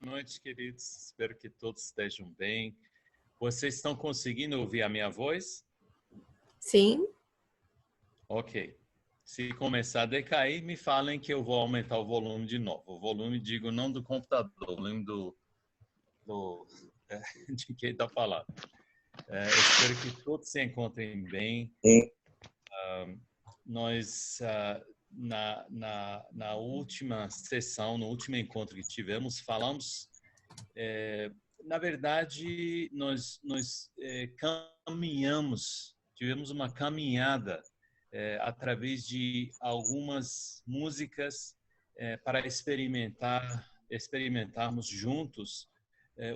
noite, queridos. Espero que todos estejam bem. Vocês estão conseguindo ouvir a minha voz? Sim. Ok. Se começar a decair, me falem que eu vou aumentar o volume de novo. O volume, digo, não do computador, o volume de quem está falando. Espero que todos se encontrem bem. Nós, na última sessão, no último encontro que tivemos, falamos... na verdade, nós caminhamos, tivemos uma caminhada através de algumas músicas para experimentarmos juntos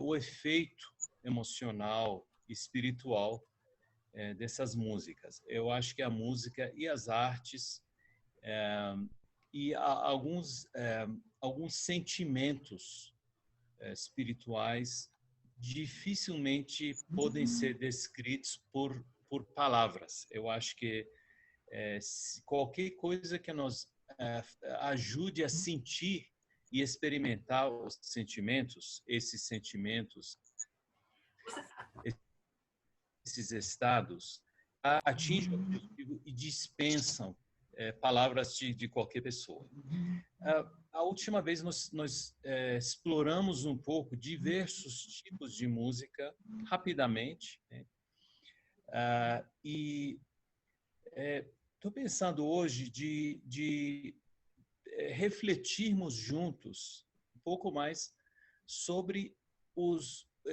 o efeito emocional, espiritual dessas músicas. Eu acho que a música e as artes e alguns sentimentos espirituais dificilmente podem ser descritos por palavras. Eu acho que qualquer coisa que nos ajude a sentir e experimentar os sentimentos, esses estados, atingem o objetivo e dispensam palavras de qualquer pessoa. A última vez nós exploramos um pouco diversos tipos de música, rapidamente, né? E estou pensando hoje de refletirmos juntos um pouco mais sobre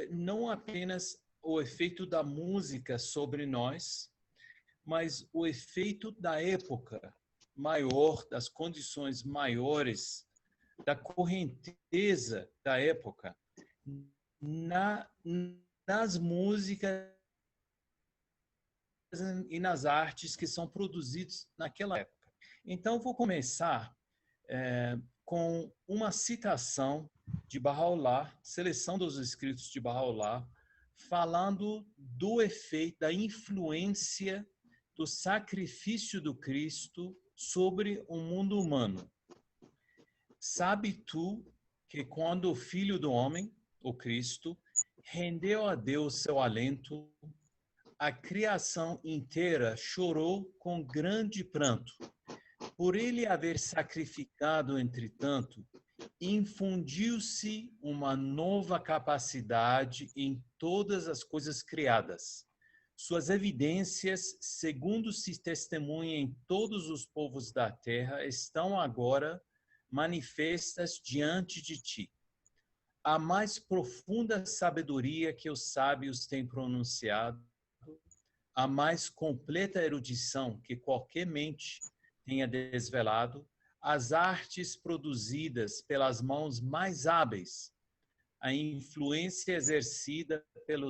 não apenas o efeito da música sobre nós, mas o efeito da época maior, das condições maiores, da correnteza da época nas músicas e nas artes que são produzidas naquela época. Então, vou começar com uma citação de Bahá'u'lláh, seleção dos escritos de Bahá'u'lláh, falando do efeito, da influência do sacrifício do Cristo sobre o mundo humano. Sabe tu que quando o Filho do Homem, o Cristo, rendeu a Deus seu alento, a criação inteira chorou com grande pranto. Por ele haver sacrificado, entretanto, infundiu-se uma nova capacidade em todas as coisas criadas. Suas evidências, segundo se testemunha em todos os povos da terra, estão agora manifestas diante de ti. A mais profunda sabedoria que os sábios têm pronunciado, a mais completa erudição que qualquer mente tenha desvelado, as artes produzidas pelas mãos mais hábeis, a influência exercida pelo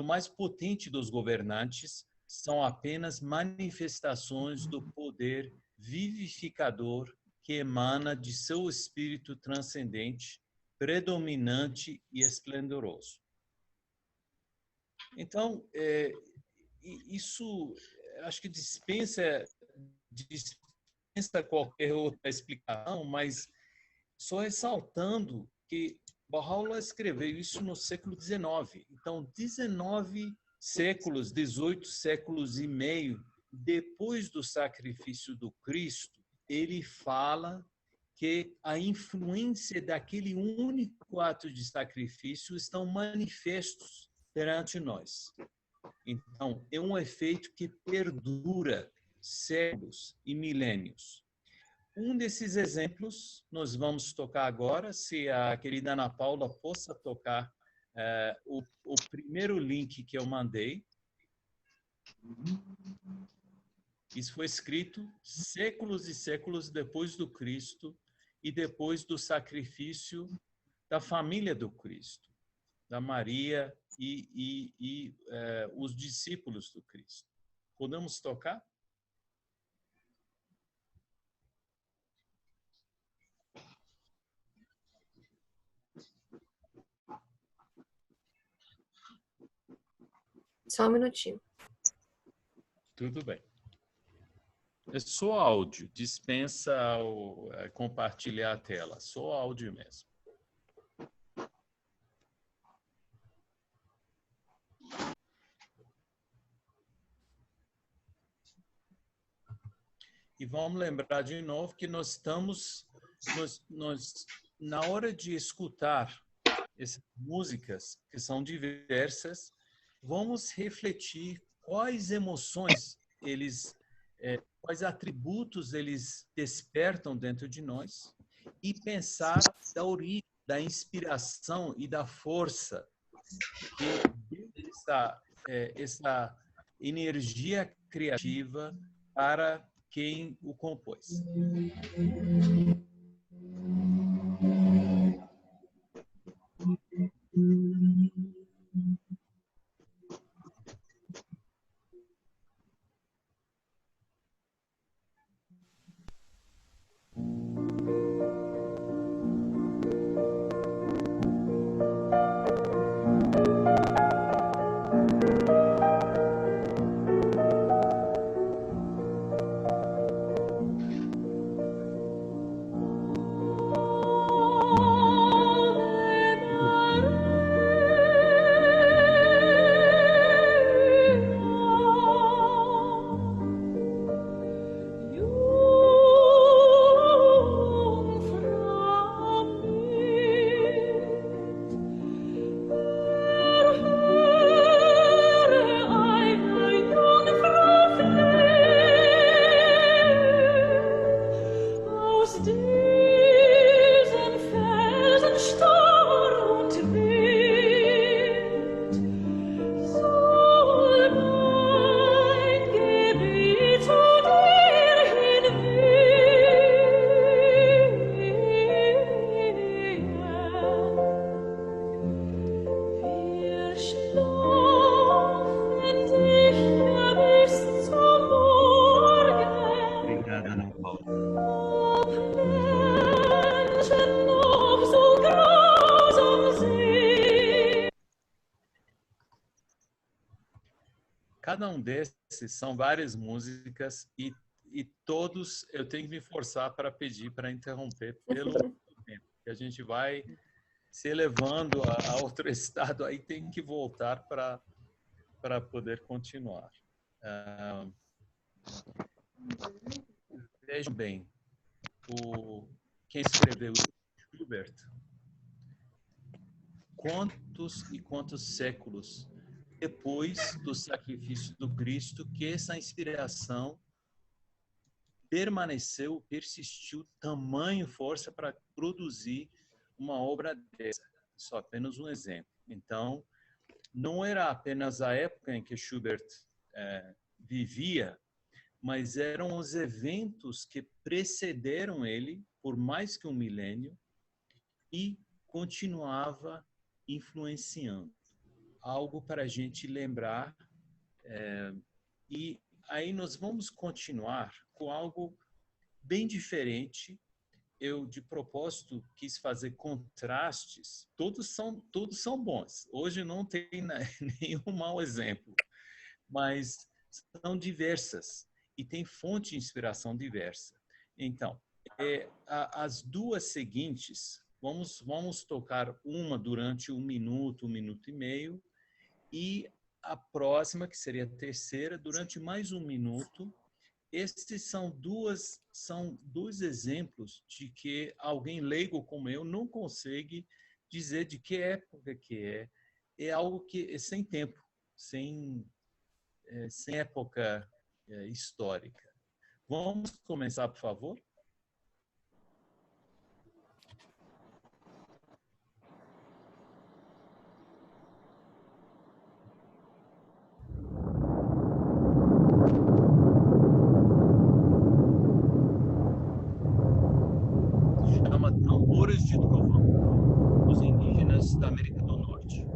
mais potente dos governantes, são apenas manifestações do poder vivificador que emana de seu espírito transcendente, predominante e esplendoroso. Então, isso acho que dispensa qualquer outra explicação, mas só ressaltando que Bahá'u'lláh escreveu isso no século XIX. Então, 19 séculos, 18 séculos e meio depois do sacrifício do Cristo, ele fala que a influência daquele único ato de sacrifício estão manifestos perante nós. Então, é um efeito que perdura séculos e milênios. Um desses exemplos nós vamos tocar agora, se a querida Ana Paula possa tocar o primeiro link que eu mandei. Isso foi escrito séculos e séculos depois do Cristo e depois do sacrifício da família do Cristo, da Maria e os discípulos do Cristo. Podemos tocar? Só um minutinho. Tudo bem. É só áudio, dispensa compartilhar a tela, só áudio mesmo. E vamos lembrar de novo que nós estamos na hora de escutar essas músicas, que são diversas, vamos refletir quais emoções quais atributos eles despertam dentro de nós e pensar da origem, da inspiração e da força que essa energia criativa para quem o compôs. Obrigada, Ana Paula. Cada um desses são várias músicas e todos eu tenho que me forçar para pedir para interromper pelo tempo, que a gente vai se elevando a outro estado, aí tem que voltar para poder continuar. Vejam bem, quem escreveu Schubert, quantos e quantos séculos depois do sacrifício do Cristo que essa inspiração permaneceu, persistiu, tamanho força para produzir uma obra dessa. Só apenas um exemplo. Então, não era apenas a época em que Schubert vivia, mas eram os eventos que precederam ele por mais que um milênio e continuava influenciando. Algo para a gente lembrar. E aí nós vamos continuar com algo bem diferente. Eu, de propósito, quis fazer contrastes. Todos são bons. Hoje não tem nenhum mau exemplo, mas são diversas e tem fonte de inspiração diversa. Então, as duas seguintes, vamos tocar uma durante 1 minuto, 1 minuto e meio, e a próxima, que seria a terceira, durante mais 1 minuto. Estes são dois exemplos de que alguém leigo como eu não consegue dizer de que época que é. É algo que é sem tempo, sem época histórica. Vamos começar, por favor? Chama Tambores de Trovão, dos indígenas da América do Norte.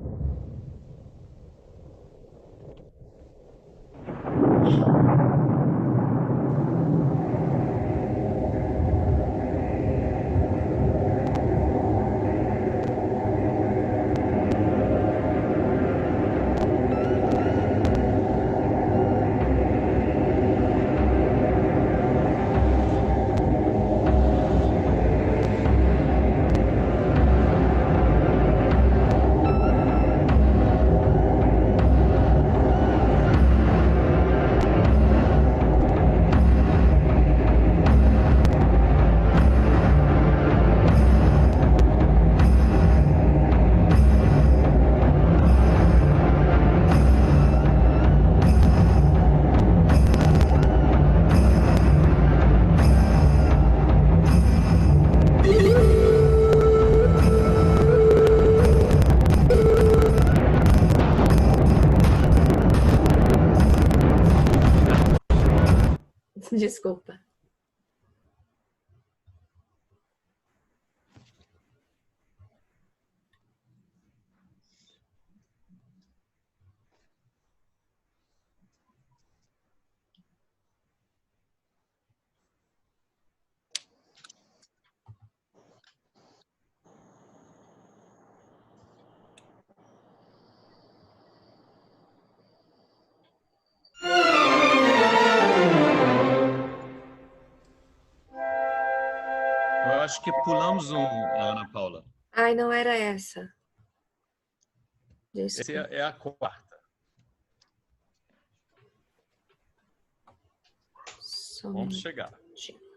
Desculpa. Eu acho que pulamos Ana Paula. Ai, não era essa. Essa Desculpa. é a quarta. Só um Vamos chegar. minutinho.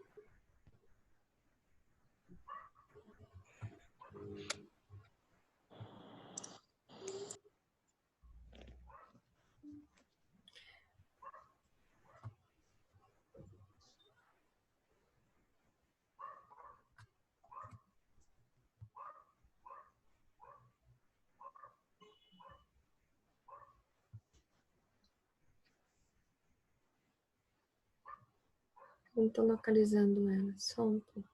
Não estou localizando ela. Só um pouco.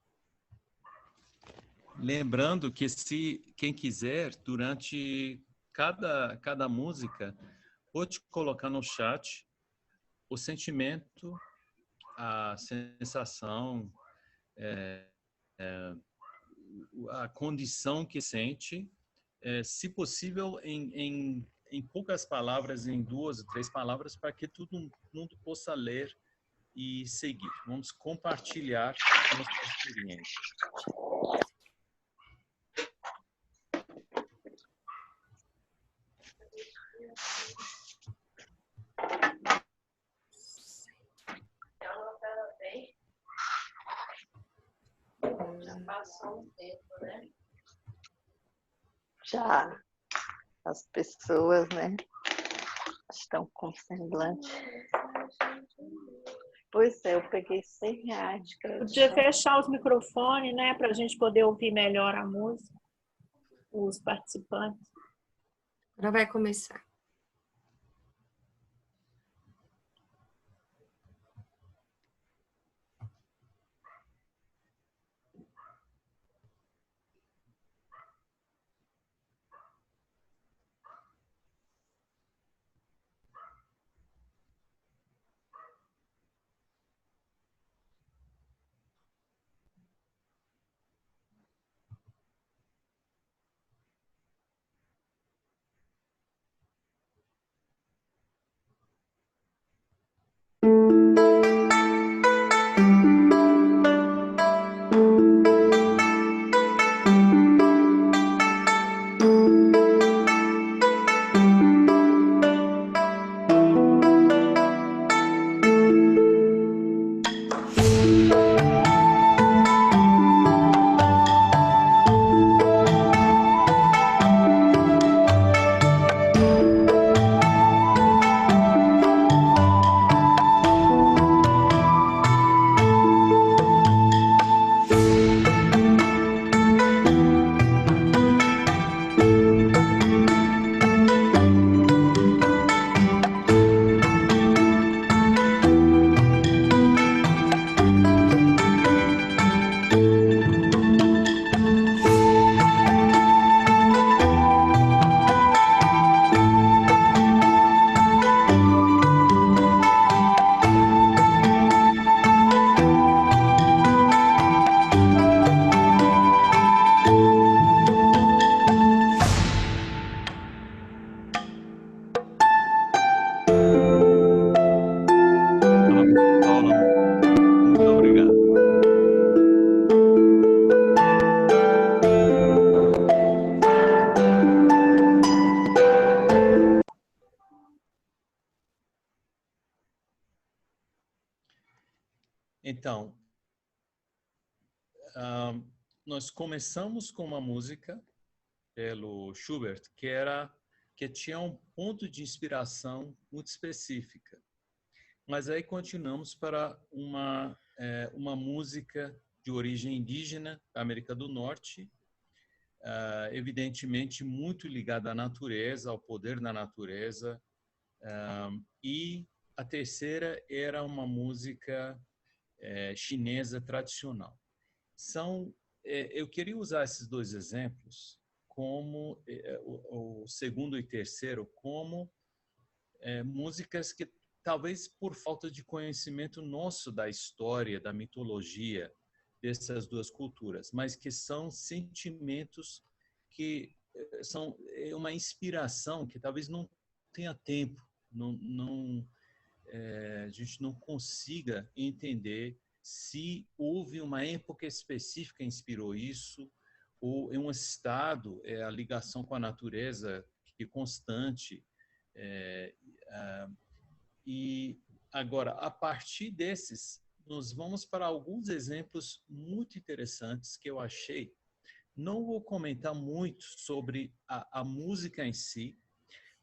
Lembrando que se quem quiser, durante cada música, pode colocar no chat o sentimento, a sensação, a condição que sente, se possível em poucas palavras, em 2 ou 3 palavras, para que todo mundo possa ler e seguir. Vamos compartilhar nossa experiência. Já passou um tempo, né? Já as pessoas, né, estão com semblante. Pois é, eu peguei R$100 de crédito. Podia fechar os microfones, né, para a gente poder ouvir melhor a música, os participantes. Agora vai começar. Paula, muito obrigado. Então, nós começamos com uma música pelo Schubert que tinha um ponto de inspiração muito específica. Mas aí continuamos para uma música de origem indígena da América do Norte, evidentemente muito ligada à natureza, ao poder da natureza. E a terceira era uma música chinesa tradicional. Eu queria usar esses dois exemplos como o segundo e terceiro como músicas que talvez por falta de conhecimento nosso da história, da mitologia dessas duas culturas, mas que são sentimentos que são uma inspiração que talvez não tenha tempo, a gente não consiga entender se houve uma época específica que inspirou isso, ou em um estado, a ligação com a natureza que é constante. E agora, a partir desses, nós vamos para alguns exemplos muito interessantes que eu achei. Não vou comentar muito sobre a música em si,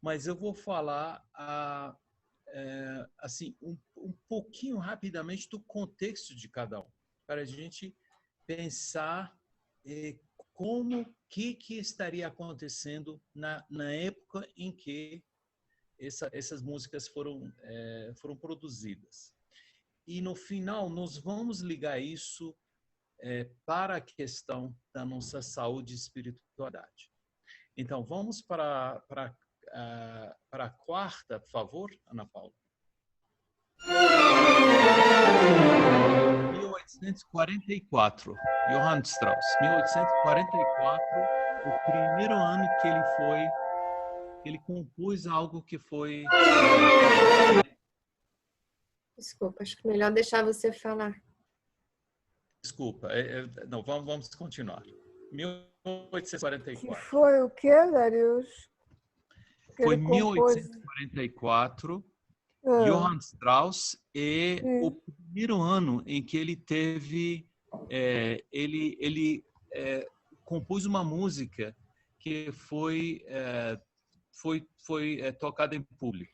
mas eu vou falar assim, um pouquinho rapidamente do contexto de cada um, para a gente pensar que estaria acontecendo na época em que essas músicas foram produzidas. E no final nós vamos ligar isso para a questão da nossa saúde e espiritualidade. Então vamos para a quarta, por favor, Ana Paula. 1844, Johann Strauss. 1844, o primeiro ano que ele compôs algo que foi... Desculpa, acho que melhor deixar você falar. Desculpa, não, vamos continuar. 1844. Que foi o quê, Darius? Foi 1844, Johann Strauss, e o primeiro ano em que ele teve... ele compôs uma música que foi tocada em público.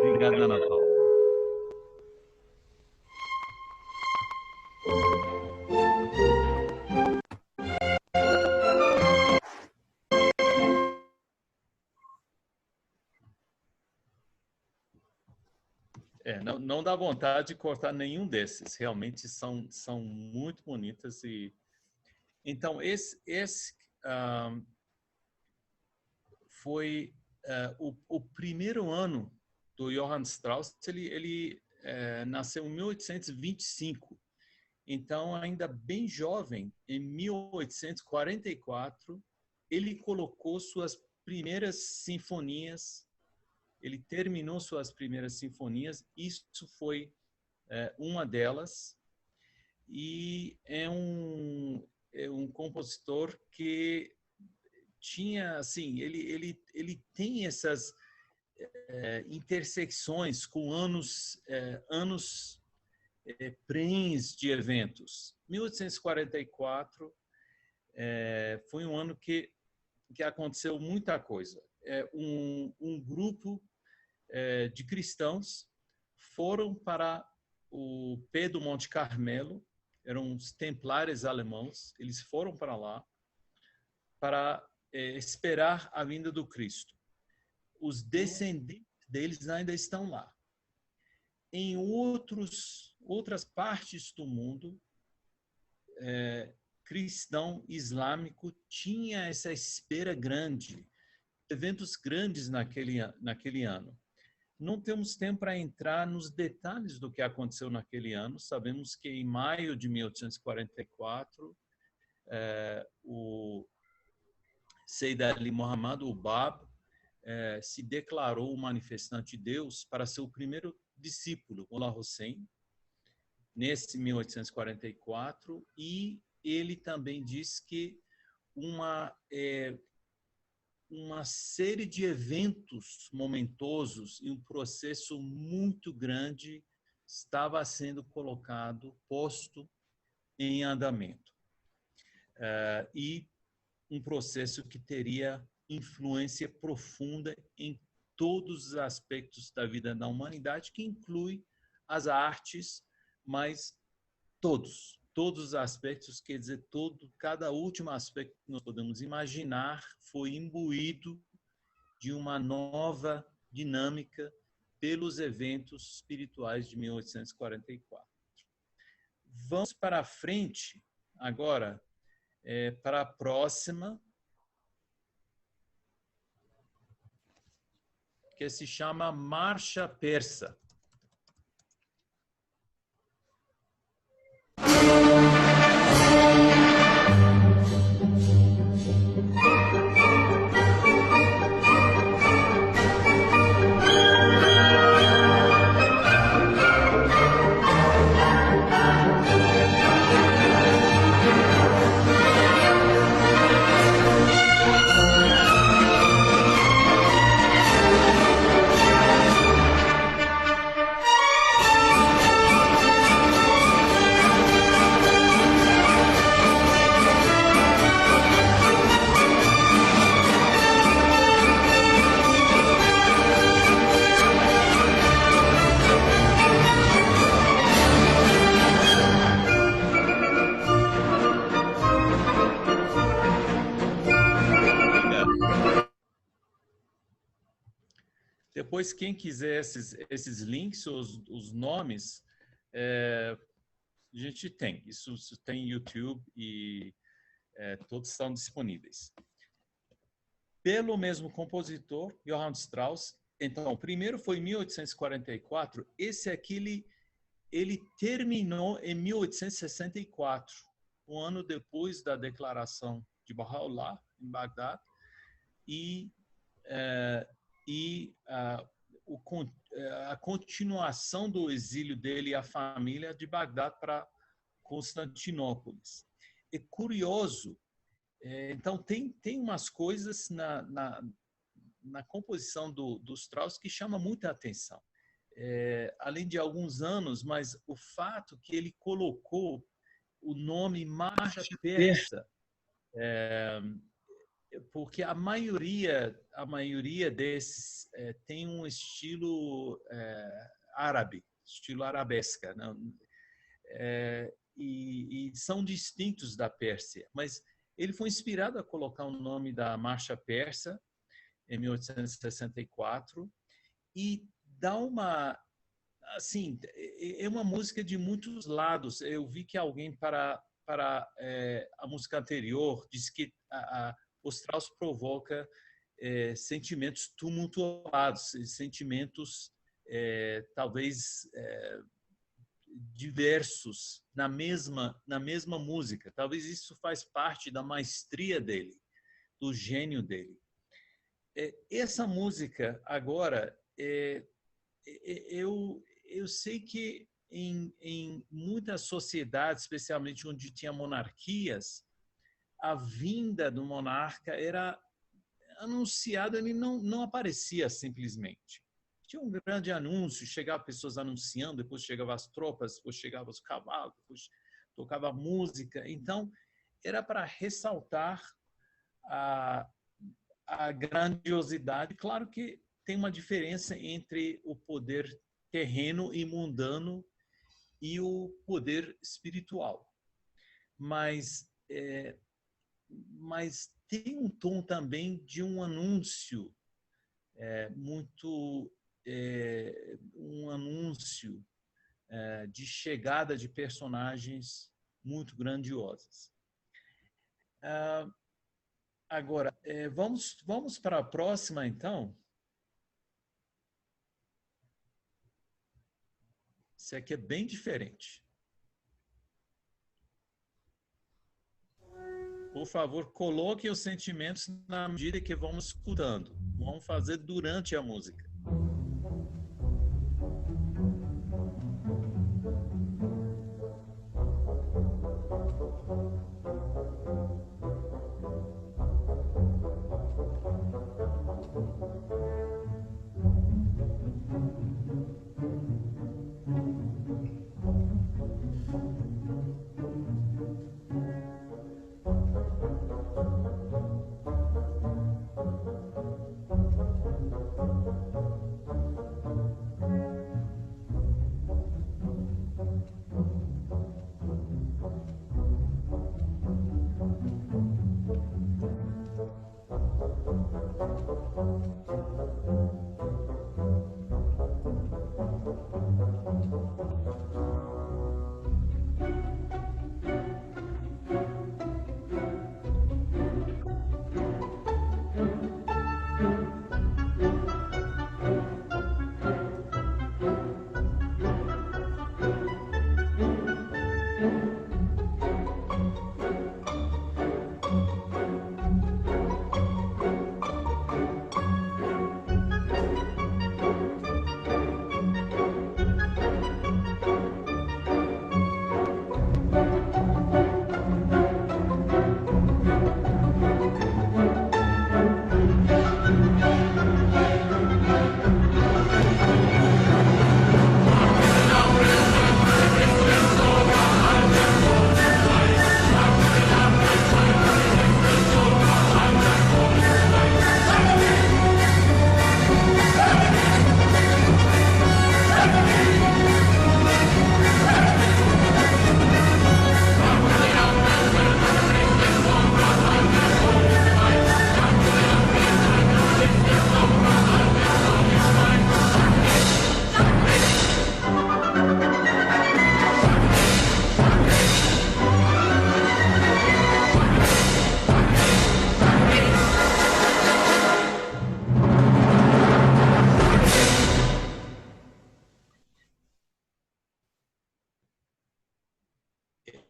Obrigado, Ana Paula. Não dá vontade de cortar nenhum desses. Realmente são muito bonitas. Então, esse foi o primeiro ano do Johann Strauss. Ele nasceu em 1825. Então, ainda bem jovem, em 1844, ele colocou suas primeiras sinfonias. Ele terminou suas primeiras sinfonias. Isso foi uma delas. E é um compositor que tinha, assim, ele tem essas intersecções com anos prens de eventos. 1844 foi um ano que aconteceu muita coisa. Um grupo de cristãos foram para o pé do Monte Carmelo, eram os templários alemãos, eles foram para lá para esperar a vinda do Cristo. Os descendentes deles ainda estão lá. em outras partes do mundo, cristão, islâmico, tinha essa espera grande, eventos grandes naquele ano. Não temos tempo para entrar nos detalhes do que aconteceu naquele ano. Sabemos que em maio de 1844, o Seyyid Ali Muhammad, o Bab, se declarou o manifestante de Deus para ser o primeiro discípulo, Mullah Hussein, nesse 1844, e ele também diz que uma série de eventos momentosos e um processo muito grande estava sendo posto em andamento. E um processo que teria influência profunda em todos os aspectos da vida da humanidade, que inclui as artes, mas todos os aspectos, quer dizer, cada último aspecto que nós podemos imaginar foi imbuído de uma nova dinâmica pelos eventos espirituais de 1844. Vamos para frente agora, para a próxima, que se chama Marcha Persa. Depois, quem quiser esses links, os nomes, a gente tem. Isso tem YouTube e todos estão disponíveis. Pelo mesmo compositor, Johann Strauss. Então, o primeiro foi em 1844. Esse aqui, ele terminou em 1864, um ano depois da declaração de Baha'u'lláh, em Bagdá, e a continuação do exílio dele e a família de Bagdá para Constantinópolis. É curioso, então tem umas coisas na composição do Strauss que chama muita atenção. Além de alguns anos, mas o fato que ele colocou o nome Marcha Persa, porque a maioria desses tem um estilo árabe, estilo arabesca, né? E são distintos da Pérsia, mas ele foi inspirado a colocar o nome da Marcha Persa em 1864 e dá assim, é uma música de muitos lados. Eu vi que alguém para a música anterior disse que o Strauss provoca sentimentos tumultuados, sentimentos talvez diversos na mesma música. Talvez isso faz parte da maestria dele, do gênio dele. Essa música agora, eu sei que em muitas sociedades, especialmente onde tinha monarquias, a vinda do monarca era anunciada, ele não aparecia simplesmente. Tinha um grande anúncio, chegavam pessoas anunciando, depois chegavam as tropas, depois chegavam os cavalos, depois tocava música. Então, era para ressaltar a grandiosidade. Claro que tem uma diferença entre o poder terreno e mundano e o poder espiritual. Mas tem um tom também de um anúncio muito um anúncio de chegada de personagens muito grandiosas. Agora, vamos para a próxima, então. Isso aqui é bem diferente. Por favor, coloque os sentimentos na medida que vamos escutando. Vamos fazer durante a música.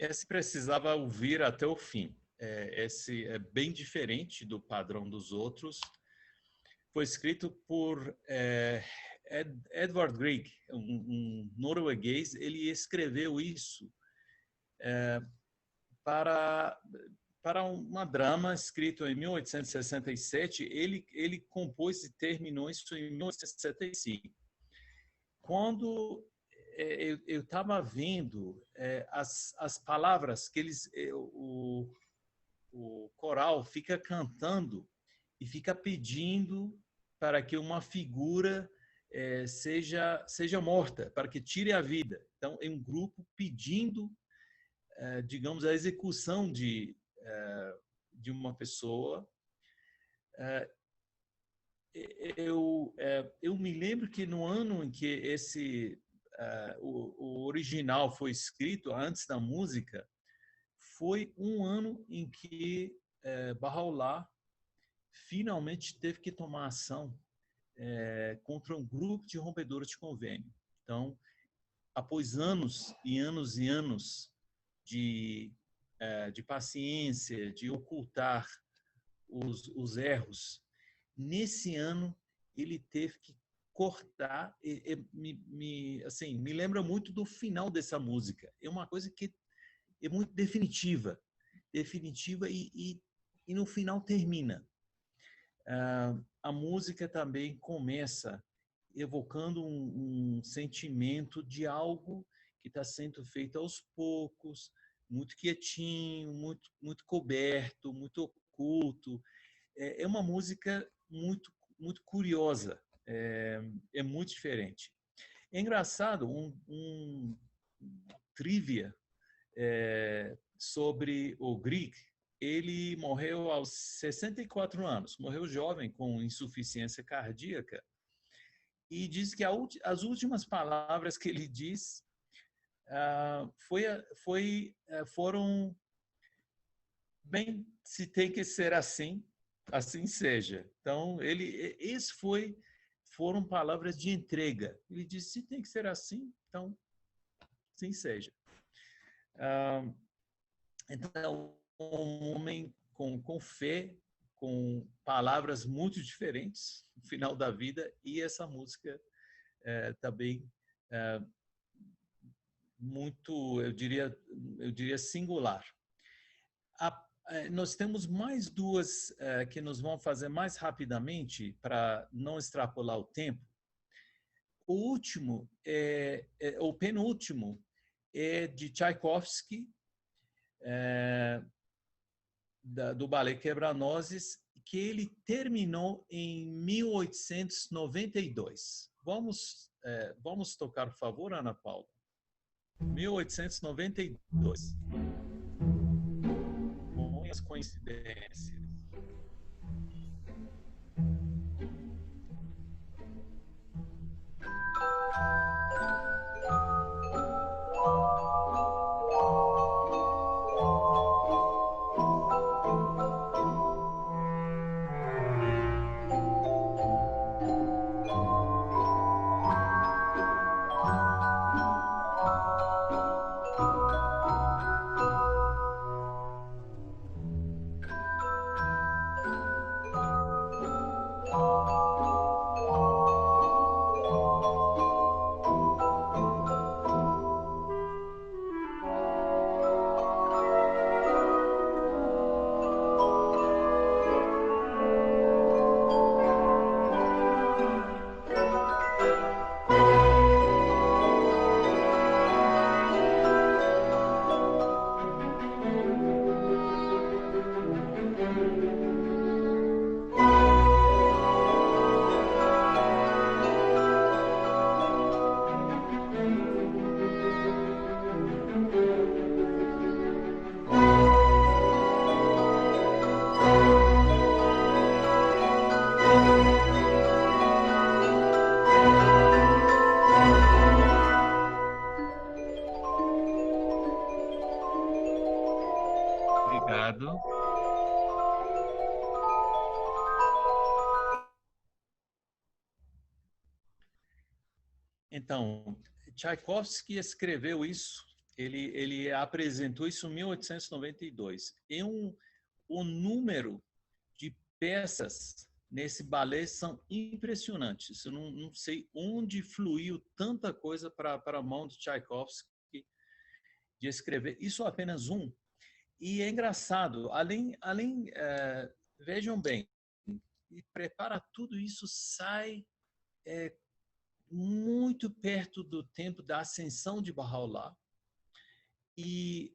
Esse precisava ouvir até o fim. Esse é bem diferente do padrão dos outros. Foi escrito por Edvard Grieg, um norueguês. Ele escreveu isso para uma drama escrito em 1867. Ele compôs e terminou isso em 1865. Quando eu estava vendo as palavras que o coral fica cantando e fica pedindo para que uma figura seja morta, para que tire a vida. Então, é um grupo pedindo, digamos, a execução de uma pessoa. Eu me lembro que no ano em que o original foi escrito, antes da música, foi um ano em que Bahá'u'lláh finalmente teve que tomar ação contra um grupo de rompedores de convênio. Então, após anos e anos e anos de paciência, de ocultar os erros, nesse ano ele teve que cortar. Me lembra muito do final dessa música. É uma coisa que é muito definitiva e no final termina. A música também começa evocando um sentimento de algo que está sendo feito aos poucos, muito quietinho, muito coberto, muito oculto. É uma música muito curiosa. É muito diferente. É engraçado, um trivia sobre o Grieg. Ele morreu aos 64 anos, morreu jovem com insuficiência cardíaca e diz que as últimas palavras que ele diz foram: bem, se tem que ser assim, assim seja. Então, foram palavras de entrega. Ele disse: se tem que ser assim, então, assim seja. Então, um homem com fé, com palavras muito diferentes no final da vida, e essa música também muito, eu diria singular. Nós temos mais duas que nós vamos fazer mais rapidamente para não extrapolar o tempo. O último, o penúltimo, é de Tchaikovsky, do ballet Quebra-Nozes, que ele terminou em 1892. Vamos tocar, por favor, Ana Paula? 1892. Muitas coincidências. Obrigado. Então, Tchaikovsky escreveu isso, ele apresentou isso em 1892. E o número de peças nesse balé são impressionantes. Eu não sei onde fluiu tanta coisa para a mão de Tchaikovsky de escrever. Isso é apenas um. E é engraçado, vejam bem, e prepara tudo isso, sai muito perto do tempo da ascensão de Bahá'u'lláh. E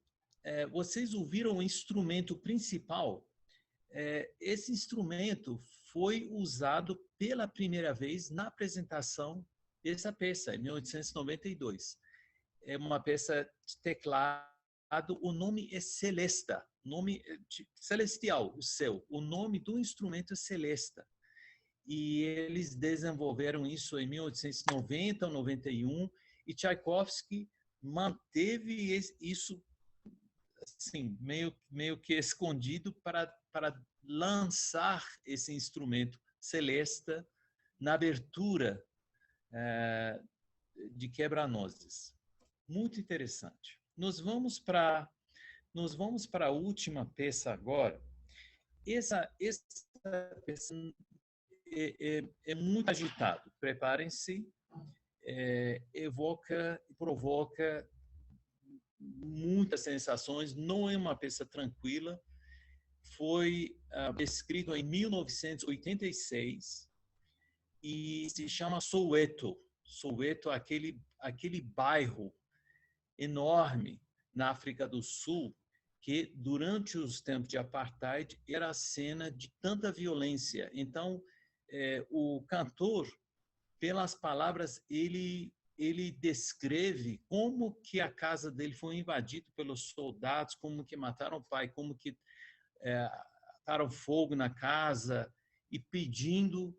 vocês ouviram o instrumento principal? Esse instrumento foi usado pela primeira vez na apresentação dessa peça, em 1892. É uma peça de teclado, o nome é Celesta, nome celestial, o céu. O nome do instrumento é Celesta. E eles desenvolveram isso em 1890 ou 91, e Tchaikovsky manteve isso assim, meio que escondido para lançar esse instrumento Celesta na abertura de Quebra-Nozes. Muito interessante. Nós vamos para a última peça agora. Essa peça é muito agitado. Preparem-se. Provoca muitas sensações. Não é uma peça tranquila. Foi escrito em 1986 e se chama Soweto. Soweto, aquele bairro enorme na África do Sul, que durante os tempos de apartheid era a cena de tanta violência. Então, o cantor, pelas palavras, ele descreve como que a casa dele foi invadida pelos soldados, como que mataram o pai, como que ataram fogo na casa e pedindo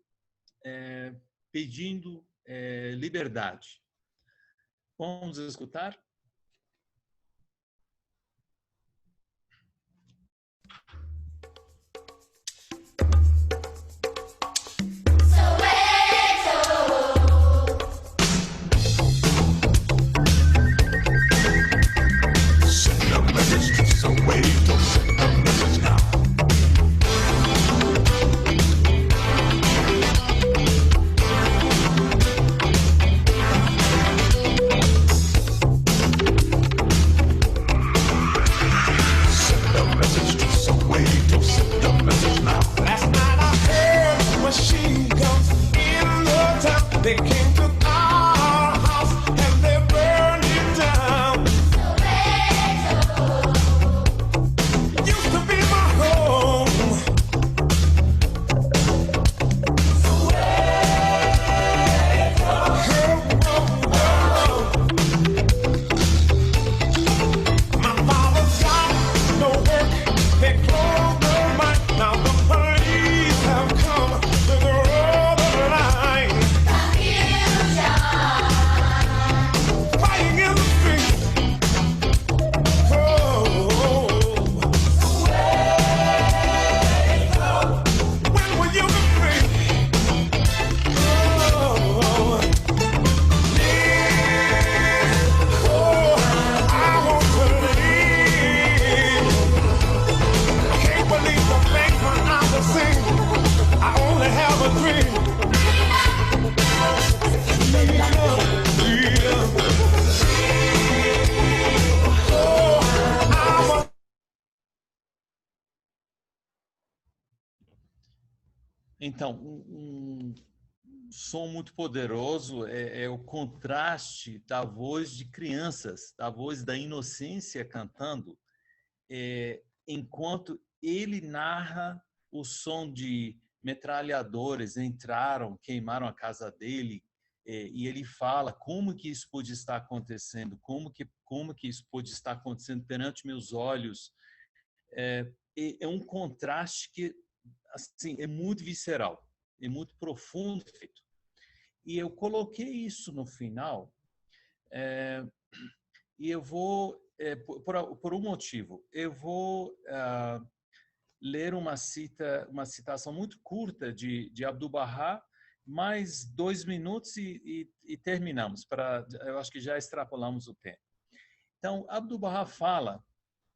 liberdade. Vamos escutar? Então, um som muito poderoso é o contraste da voz de crianças, da voz da inocência cantando, enquanto ele narra o som de metralhadores entraram, queimaram a casa dele, e ele fala como que isso pode estar acontecendo, como que isso pode estar acontecendo perante meus olhos. É um contraste que assim, é muito visceral, é muito profundo feito. E eu coloquei isso no final, e eu vou, por um motivo, eu vou ler uma citação muito curta de Abdu'l-Bahá, mais 2 minutos e terminamos. Eu acho que já extrapolamos o tempo. Então, Abdu'l-Bahá fala,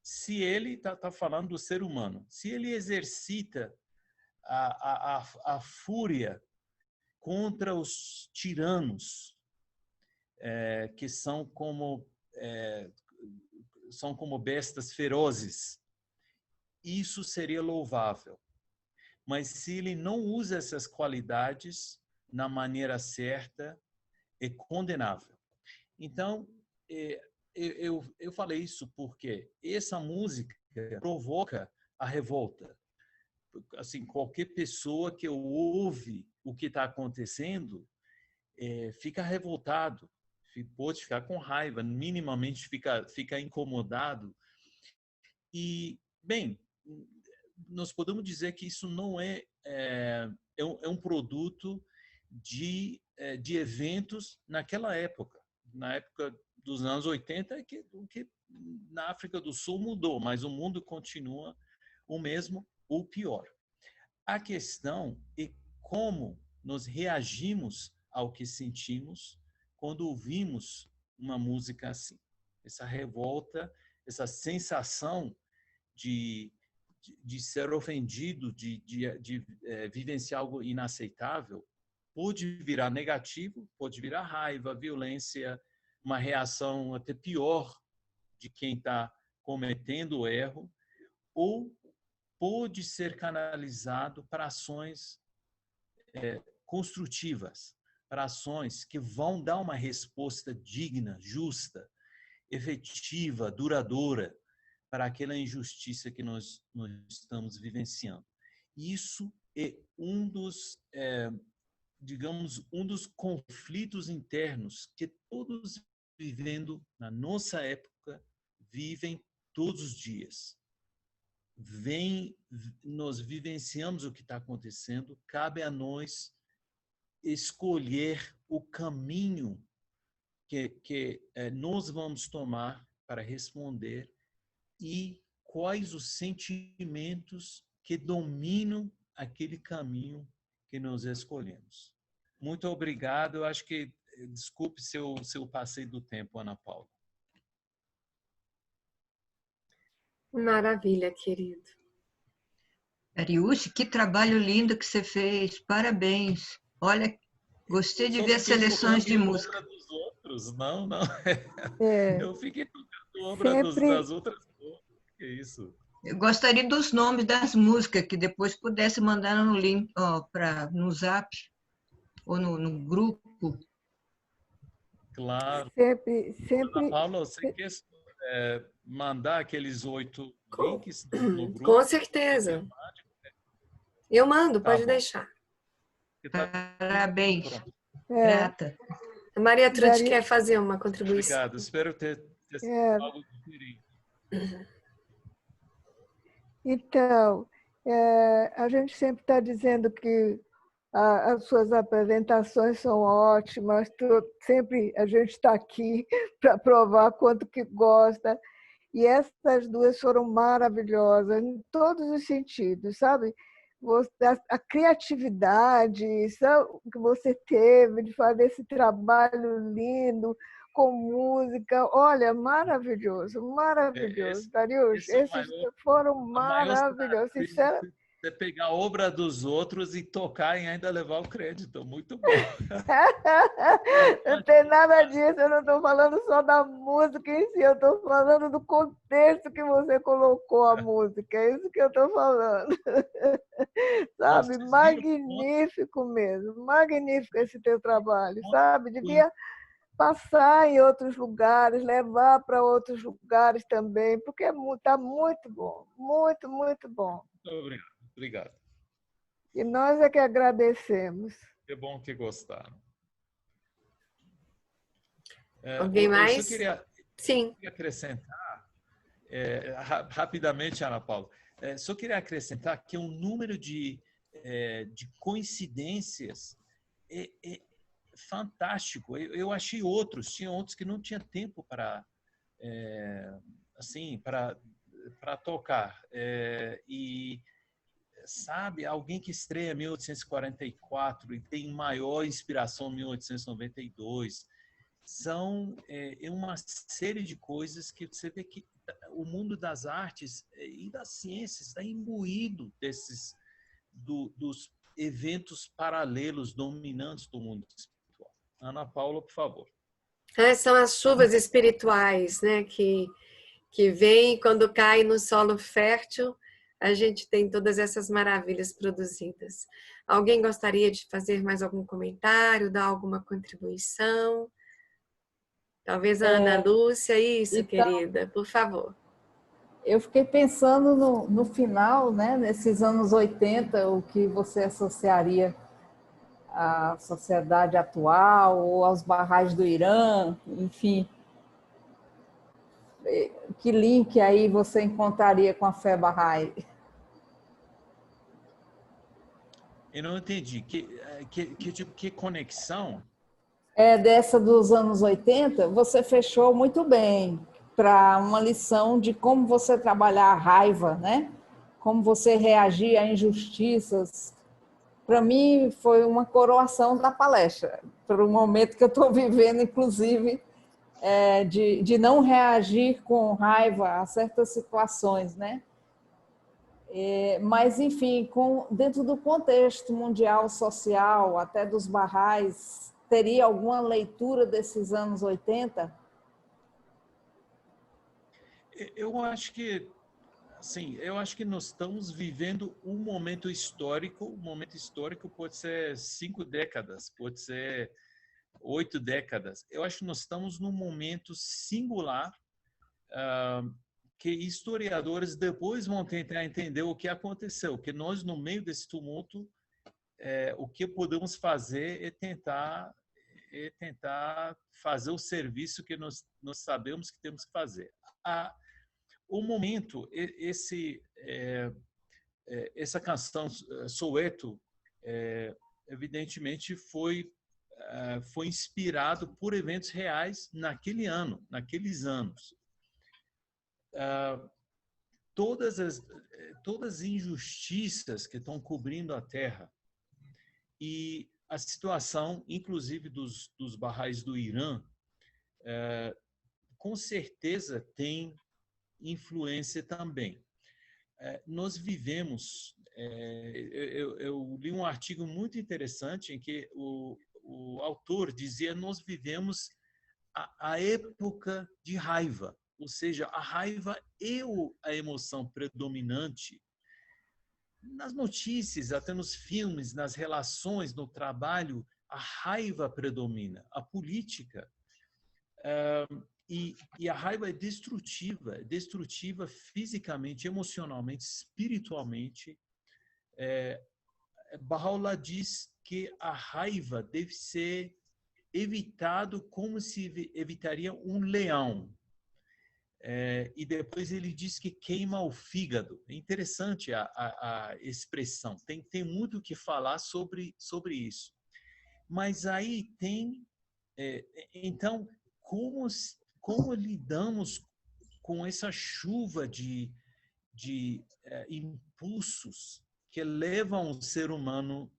se ele está falando do ser humano, se ele exercita a fúria contra os tiranos, que são como bestas ferozes, isso seria louvável. Mas se ele não usa essas qualidades na maneira certa, é condenável. Então, eu falei isso porque essa música provoca a revolta. Assim, qualquer pessoa que ouve o que está acontecendo fica revoltado, pode ficar com raiva, minimamente fica incomodado. E, bem, nós podemos dizer que isso não é um produto de eventos naquela época. Na época dos anos 80, o que na África do Sul mudou, mas o mundo continua o mesmo ou pior. A questão é como nós reagimos ao que sentimos quando ouvimos uma música assim. Essa revolta, essa sensação de ser ofendido, de vivenciar algo inaceitável, pode virar negativo, pode virar raiva, violência, uma reação até pior de quem está cometendo o erro, ou pode ser canalizado para ações construtivas, para ações que vão dar uma resposta digna, justa, efetiva, duradoura para aquela injustiça que nós estamos vivenciando. Isso é um dos conflitos internos que todos vivendo na nossa época vivem todos os dias. Nós vivenciamos o que está acontecendo, cabe a nós escolher o caminho que nós vamos tomar para responder e quais os sentimentos que dominam aquele caminho que nós escolhemos. Muito obrigado. Eu acho que, desculpe se eu passei do tempo, Ana Paula. Maravilha, querido. Ariúche, que trabalho lindo que você fez. Parabéns. Olha, gostei de ver as seleções de música. Obra dos outros. Não, não. É, Eu fiquei tocando obra das outras coisas. Que isso? Eu gostaria dos nomes das músicas, que depois pudesse mandar no link, no Zap ou no grupo. Claro. sempre, Ana sempre, Paula, você quer mandar aqueles 8 links no grupo? Com certeza. Eu mando, Tá pode bom. deixar. Parabéns. Pronto. Grata. A Maria Trude Daria- quer fazer uma contribuição. Obrigado. Espero ter sido algo diferente. Então, a gente sempre está dizendo que as suas apresentações são ótimas, sempre a gente está aqui para provar quanto que gosta. E essas duas foram maravilhosas em todos os sentidos, sabe? A criatividade, sabe, que você teve de fazer esse trabalho lindo com música, olha, maravilhoso, maravilhoso, Darius. Esse é o Esses maior, foram a maior maravilhosos, sinceramente. você pegar a obra dos outros e tocar e ainda levar o crédito. Muito bom. Não tem nada disso, eu não estou falando só da música em si, eu estou falando do contexto que você colocou a música, é isso que eu estou falando. Sabe, Vocês magnífico mesmo, magnífico esse teu trabalho, sabe? Devia passar em outros lugares, levar para outros lugares também, porque está muito bom, muito, muito bom. Obrigado. Obrigado. E nós é que agradecemos. Que bom que gostaram. Alguém mais? Eu só queria Sim. acrescentar, rapidamente, Ana Paula, só queria acrescentar que o número de coincidências é fantástico. Eu achei tinha outros que não tinha tempo para assim, para tocar. E sabe, alguém que estreia em 1844 e tem maior inspiração em 1892, são uma série de coisas que você vê que o mundo das artes e das ciências está imbuído dos eventos paralelos dominantes do mundo espiritual. Ana Paula, por favor. São as chuvas espirituais, né? Que vêm quando cai no solo fértil, a gente tem todas essas maravilhas produzidas. Alguém gostaria de fazer mais algum comentário, dar alguma contribuição? Talvez a Ana Lúcia, isso, então, querida, por favor. Eu fiquei pensando no final, né, nesses anos 80, o que você associaria à sociedade atual ou aos barrais do Irã, enfim. Que link aí você encontraria com a fé Bahá'í? Eu não entendi. Que conexão? Dessa dos anos 80, você fechou muito bem para uma lição de como você trabalhar a raiva, né? Como você reagir a injustiças. Para mim, foi uma coroação da palestra, para o momento que eu estou vivendo, inclusive, de não reagir com raiva a certas situações, né? Mas, enfim, dentro do contexto mundial, social, até dos barrais, teria alguma leitura desses anos 80? Eu acho que, assim, nós estamos vivendo um momento histórico. Um momento histórico pode ser 5 décadas, pode ser 8 décadas. Eu acho que nós estamos num momento singular que historiadores depois vão tentar entender o que aconteceu, que nós, no meio desse tumulto, o que podemos fazer é tentar fazer o serviço que nós sabemos que temos que fazer. O momento, essa canção Soweto, evidentemente, foi inspirado por eventos reais naqueles anos. Todas as injustiças que estão cobrindo a Terra e a situação, inclusive, dos Bahá'ís do Irã, com certeza tem influência também. Nós vivemos... eu li um artigo muito interessante em que o autor dizia: nós vivemos a época de raiva, ou seja, a raiva é a emoção predominante nas notícias, até nos filmes, nas relações, no trabalho. A raiva predomina, a política. E a raiva é destrutiva fisicamente, emocionalmente, espiritualmente. Baha'u'lláh diz que a raiva deve ser evitado como se evitaria um leão. E depois ele diz que queima o fígado. É interessante a expressão. Tem muito o que falar sobre isso. Mas aí tem... então, como lidamos com essa chuva de impulsos que levam o ser humano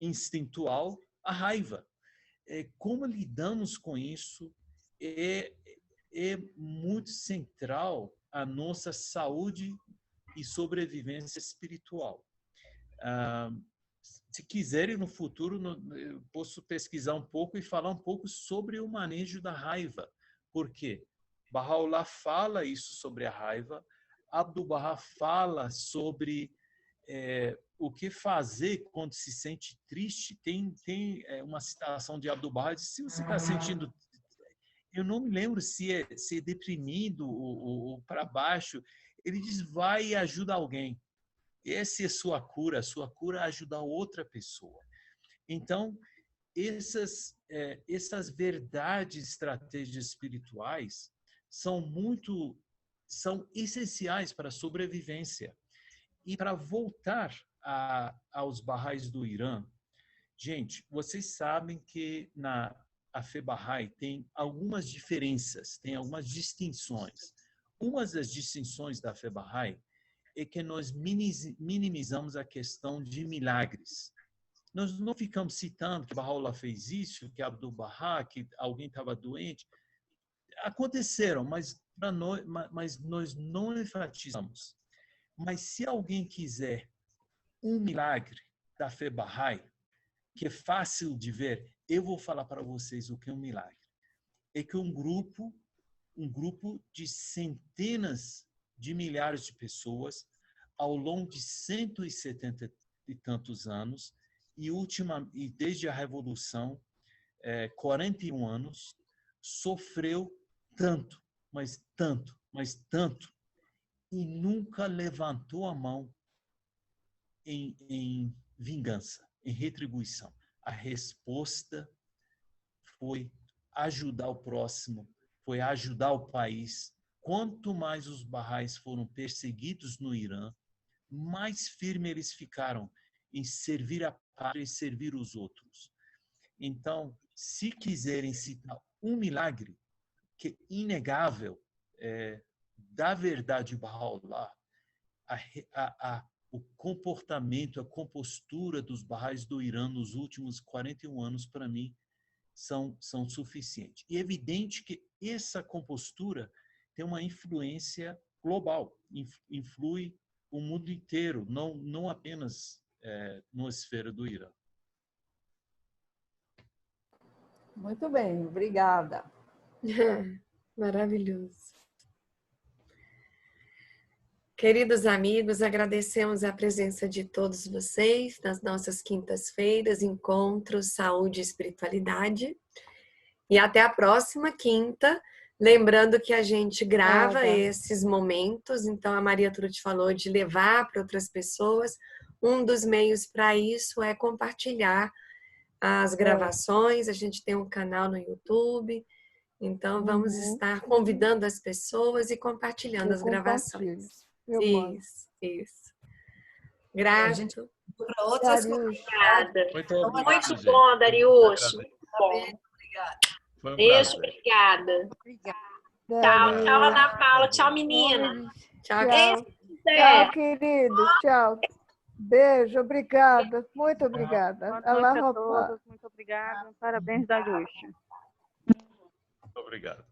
instintual à raiva? Como lidamos com isso é muito central a nossa saúde e sobrevivência espiritual. Se quiserem, no futuro, eu posso pesquisar um pouco e falar um pouco sobre o manejo da raiva. Por quê? Baha'u'lláh fala isso sobre a raiva. Abdu'l-Bahá fala sobre o que fazer quando se sente triste. Tem uma citação de Abdu'l-Bahá: se você está sentindo... Eu não me lembro se é deprimido ou para baixo. Ele diz: vai e ajuda alguém. Essa é a sua cura. A sua cura é ajudar outra pessoa. Então, essas verdades, estratégias espirituais são essenciais para a sobrevivência. E para voltar aos Bahá'ís do Irã, gente, vocês sabem que a fé Bahá'í tem algumas diferenças, tem algumas distinções. Uma das distinções da fé Bahá'í é que nós minimizamos a questão de milagres. Nós não ficamos citando que Baha'u'lláh fez isso, que Abdu'l-Bahá, que alguém estava doente. Aconteceram, mas nós não enfatizamos. Mas se alguém quiser um milagre da fé Bahá'í, que é fácil de ver, eu vou falar para vocês o que é um milagre. É que um grupo de centenas de milhares de pessoas, ao longo de 170 e tantos anos, e desde a Revolução, 41 anos, sofreu tanto, mas tanto, mas tanto, e nunca levantou a mão em vingança, em retribuição. A resposta foi ajudar o próximo, foi ajudar o país. Quanto mais os Bahá'ís foram perseguidos no Irã, mais firmes eles ficaram em servir a pátria e servir os outros. Então, se quiserem citar um milagre que é inegável da verdade de Baha'u'lláh, o comportamento, a compostura dos Bahá'ís do Irã nos últimos 41 anos, para mim, são suficientes. E é evidente que essa compostura tem uma influência global, influi o mundo inteiro, não apenas na esfera do Irã. Muito bem, obrigada. Maravilhoso. Queridos amigos, agradecemos a presença de todos vocês nas nossas quintas-feiras, encontros, saúde e espiritualidade. E até a próxima quinta. Lembrando que a gente grava esses momentos, então a Maria Trude falou de levar para outras pessoas. Um dos meios para isso é compartilhar as gravações. A gente tem um canal no YouTube, então vamos estar convidando as pessoas e compartilhando as gravações. Isso. Grato. Para outras coisas. Darius. Obrigada. Muito obrigado, Muito gente. bom, Darius. Muito Muito bom. Obrigada. Foi um Beijo, prazer. obrigada. Obrigada. Tchau, Darius. tchau, Ana Paula. Tchau, menina. Tchau. Tchau. Zé. Tchau, queridos. Tchau. Beijo, obrigada. Muito obrigada. Boa Allah noite a Akbar. todos. Muito obrigada. Parabéns, Darius. Obrigado.